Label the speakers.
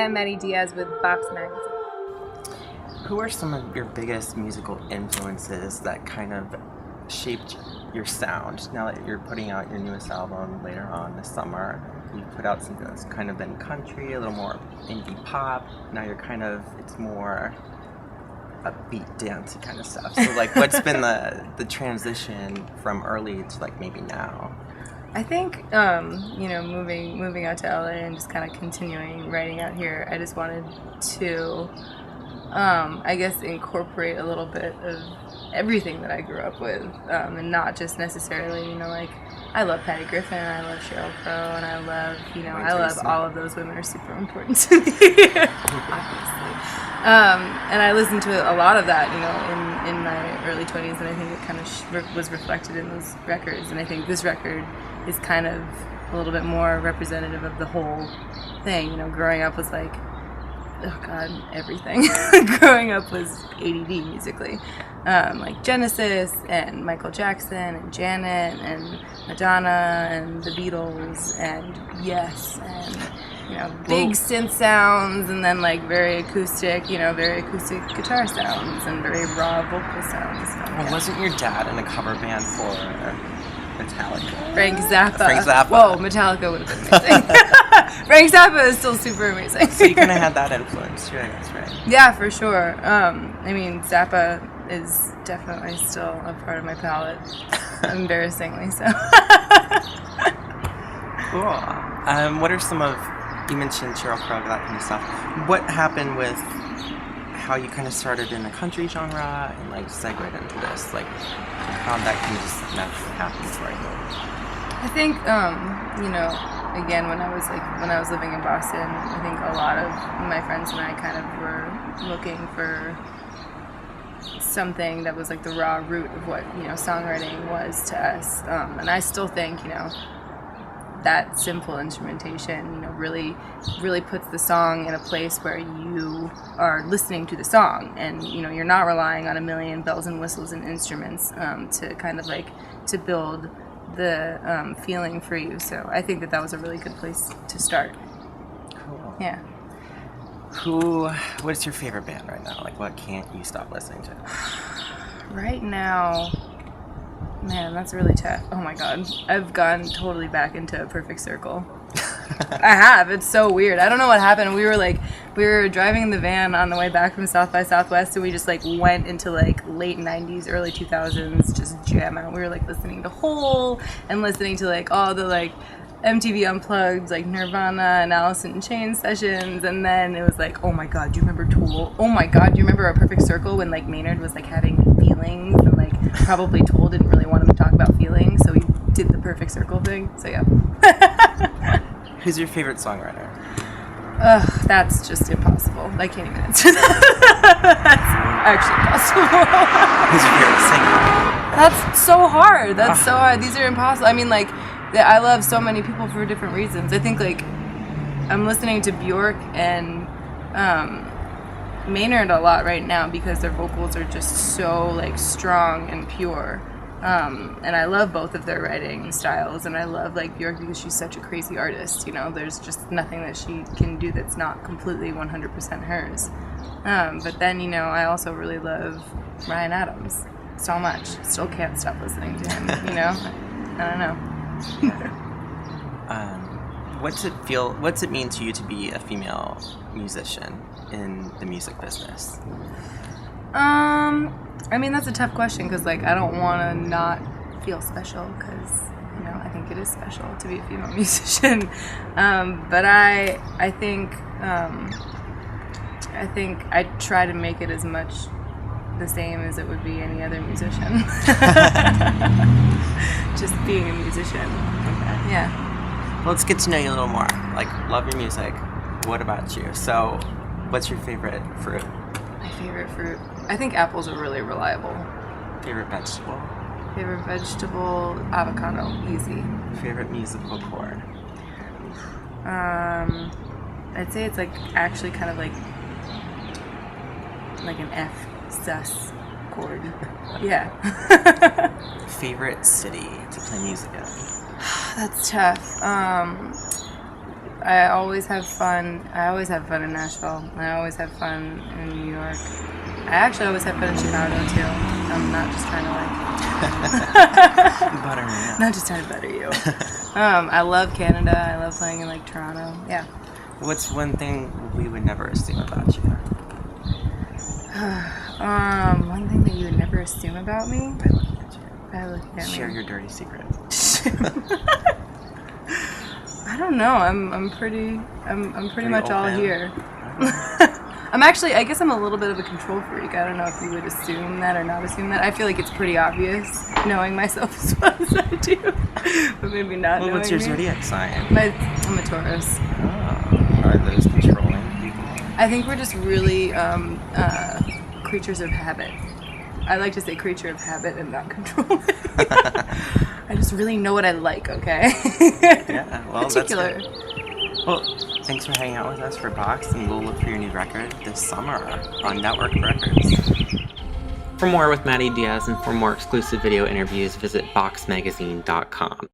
Speaker 1: am Madi Diaz with Boxx magazine.
Speaker 2: Who are some of your biggest musical influences that kind of shaped your sound? Now that you're putting out your newest album later on this summer, you put out something that's kind of been country, a little more indie pop. Now you're kind of, it's more upbeat, dancey kind of stuff. So like, what's been the transition from early to like maybe now?
Speaker 1: I think, moving out to LA and just kind of continuing writing out here, I just wanted to, I guess, incorporate a little bit of everything that I grew up with, and not just necessarily, like, I love Patty Griffin, I love Sheryl Crow, and I love, I love all of those women are super important to me, obviously. And I listened to a lot of that, in my early 20s, and I think it kind of was reflected in those records, and I think this record is kind of a little bit more representative of the whole thing. Growing up was like, oh God, everything. Growing up was ADD musically. Like Genesis and Michael Jackson and Janet and Madonna and the Beatles and Yes and, big synth sounds and then like very acoustic guitar sounds and very raw vocal sounds. So,
Speaker 2: well, wasn't your dad in a cover band for Metallica?
Speaker 1: Frank Zappa.
Speaker 2: Frank Zappa.
Speaker 1: Whoa, Metallica would have been amazing. Frank Zappa is still super amazing.
Speaker 2: So you kind of had that influence too, I guess, right?
Speaker 1: Yeah, for sure. Zappa is definitely still a part of my palette, embarrassingly so.
Speaker 2: Cool. What are some of, you mentioned Sheryl Crow, that kind of stuff. What happened with how you kind of started in the country genre and like segued into this? Like how that can just naturally happen for you?
Speaker 1: I think, again, when I was living in Boston, I think a lot of my friends and I kind of were looking for something that was like the raw root of what, songwriting was to us. And I still think, that simple instrumentation, really, really puts the song in a place where you are listening to the song, and you're not relying on a million bells and whistles and instruments to kind of like to build the feeling for you. So I think that was a really good place to start.
Speaker 2: Cool.
Speaker 1: Yeah.
Speaker 2: What is your favorite band right now? Like, what can't you stop listening to?
Speaker 1: Right now, man, that's really tough. Oh my God. I've gone totally back into Perfect Circle. I have. It's so weird. I don't know what happened. We were driving in the van on the way back from South by Southwest, and we just like went into like late 90s, early 2000s, just jam out. We were like listening to Hole and listening to like all the like MTV Unplugged, like Nirvana and Alice in Chains sessions, and then it was like, oh my God, do you remember Tool? Oh my God, do you remember A Perfect Circle when like Maynard was like having feelings and like probably Tool didn't really want him to talk about feelings, so he did the Perfect Circle thing. So yeah.
Speaker 2: Who's your favorite songwriter?
Speaker 1: That's just impossible. I can't even answer that. That's actually impossible.
Speaker 2: Who's your favorite singer?
Speaker 1: That's so hard. That's so hard. These are impossible. I mean, like, I love so many people for different reasons. I think, like, I'm listening to Bjork and Maynard a lot right now because their vocals are just so, like, strong and pure. And I love both of their writing styles, and I love like Bjork because she's such a crazy artist. There's just nothing that she can do that's not completely 100% hers. But then, I also really love Ryan Adams so much. Still can't stop listening to him. I don't know.
Speaker 2: What's it mean to you to be a female musician in the music business?
Speaker 1: That's a tough question because, like, I don't want to not feel special because, I think it is special to be a female musician. But I think I try to make it as much the same as it would be any other musician. Just being a musician.
Speaker 2: Okay.
Speaker 1: Yeah.
Speaker 2: Well, let's get to know you a little more. Like, love your music. What about you? So, what's your favorite fruit?
Speaker 1: My favorite fruit? I think apples are really reliable.
Speaker 2: Favorite vegetable?
Speaker 1: Favorite vegetable? Avocado. Easy.
Speaker 2: Favorite musical chord?
Speaker 1: I'd say it's like actually kind of like an F sus chord. Yeah.
Speaker 2: Favorite city to play music in?
Speaker 1: That's tough. I always have fun. I always have fun in Nashville. I always have fun in New York. I actually always have fun in Chicago too. I'm not just trying to
Speaker 2: Butter me up.
Speaker 1: not just trying to butter you. I love Canada. I love playing in like Toronto. Yeah.
Speaker 2: What's one thing we would never assume about you?
Speaker 1: One thing that you would never assume about me.
Speaker 2: By looking at you.
Speaker 1: By looking at
Speaker 2: Share
Speaker 1: me.
Speaker 2: your dirty secret.
Speaker 1: I don't know. I'm pretty much all
Speaker 2: open?
Speaker 1: here. I guess I'm a little bit of a control freak. I don't know if you would assume that or not assume that. I feel like it's pretty obvious, knowing myself as well as I do, but maybe not.
Speaker 2: Well, what's your zodiac sign?
Speaker 1: I'm a Taurus.
Speaker 2: Oh, are those controlling people?
Speaker 1: I think we're just really creatures of habit. I like to say creature of habit and not controlling. I just really know what I like, okay?
Speaker 2: Yeah, well,
Speaker 1: Particular.
Speaker 2: that's good. Well, thanks for hanging out with us for Boxx, and we'll look for your new record this summer on Nettwerk Records. For more with Madi Diaz and for more exclusive video interviews, visit boxmagazine.com.